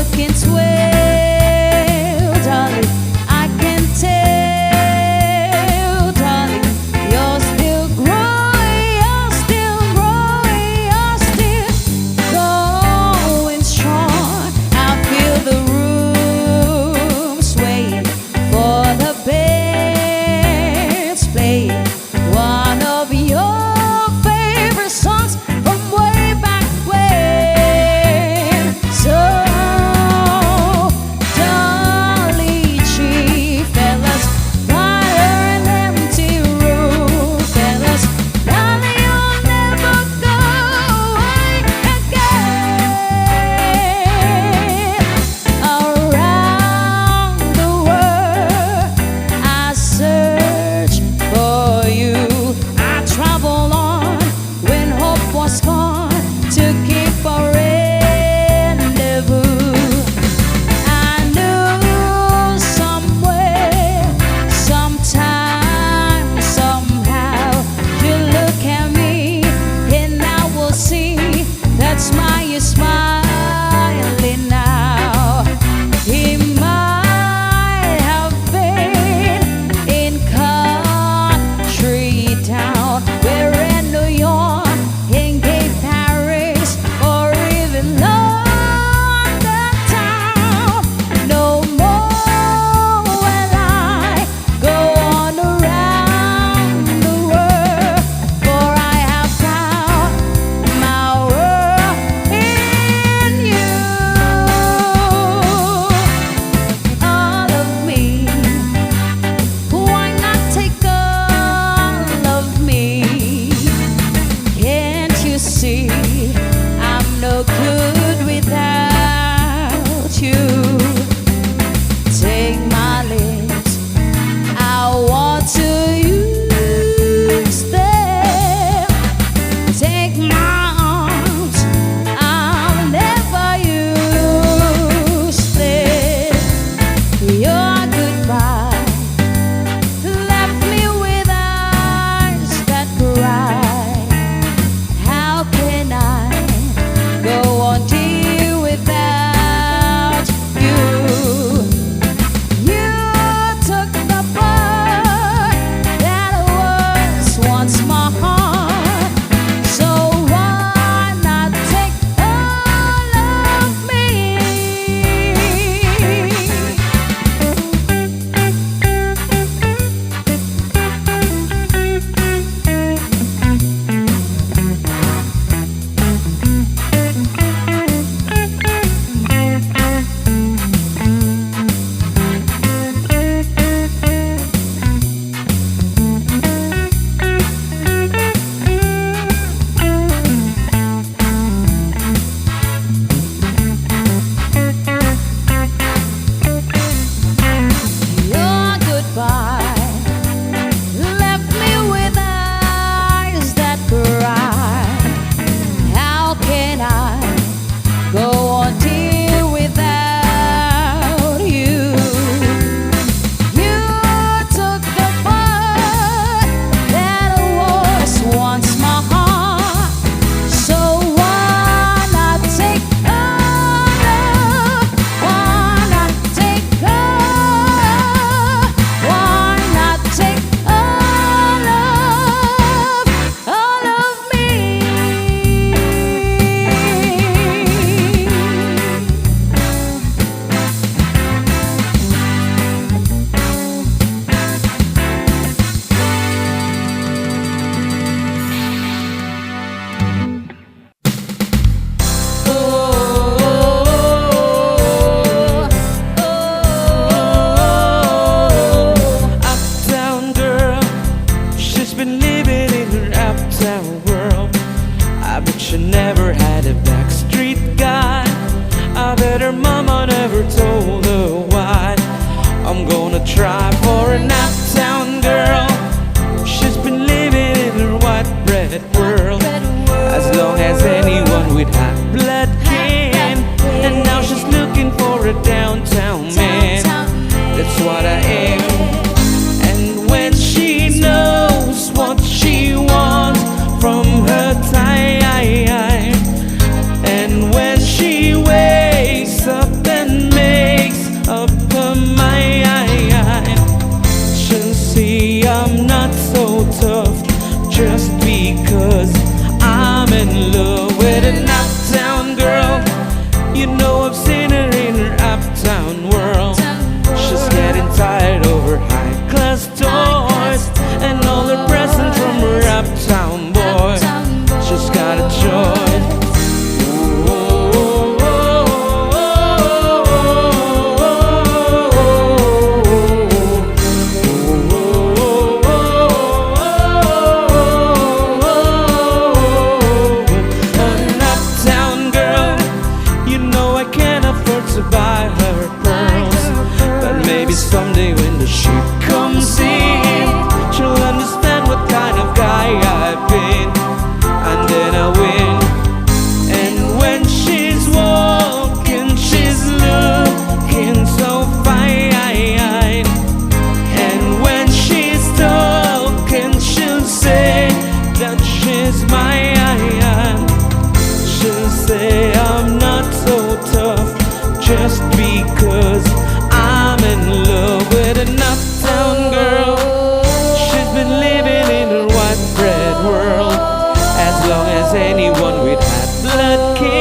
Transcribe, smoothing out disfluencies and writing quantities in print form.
looking swell, darling. I can tell, darling, you're still growing, you're still growing, you're still going strong. I feel the room swaying for the band's playing one of your favorite songs from way back when. So, Dolly Tree, fellas, fire an empty room, fellas, darling, you'll never go away again. Around the world, I search for you. I travel on when hope was gone to keep a rendezvous. I knew somewhere, sometime, somehow, you look at me and I will see that smile you're smiling now. It might have been in country town, we're in New York, in gay Paris, or even London town. No more will I go on around the world, for I have found my world in you. All of me, why not take all of me? Can't you see I'm no good without you? Take my lips, I want to use them. Take my arms, I'll never use them. Your goodbye left me with eyes that cry. How can I go on dear without you? You took the part that was once my heart, so why not take all of me? Your goodbye left me with eyes that cry. How can I go on dear without you? You took the part that was once my heart, so why not take all of, why not take all, why not take all of me? Uptown girl, she's been living in her uptown world. I bet she never had a backstreet guy. I bet her mama never told her why. I'm gonna try for an uptown girl. She's been living in her white bread world, as long as anyone with hot blood can. And now she's looking for a downtown man. That's what I am. And when she knows what she wants from her time, and when she wakes up so I can't afford to buy her pearls. But maybe someday when the ship comes in, she'll understand what kind of guy I've been, and then I win. And when she's walking, she's looking so fine. And when she's talking, she'll say that she's mine. She'll say I'm not so tough just because I'm in love with an uptown girl. She's been living in her white bread world as long as anyone with hot blood can.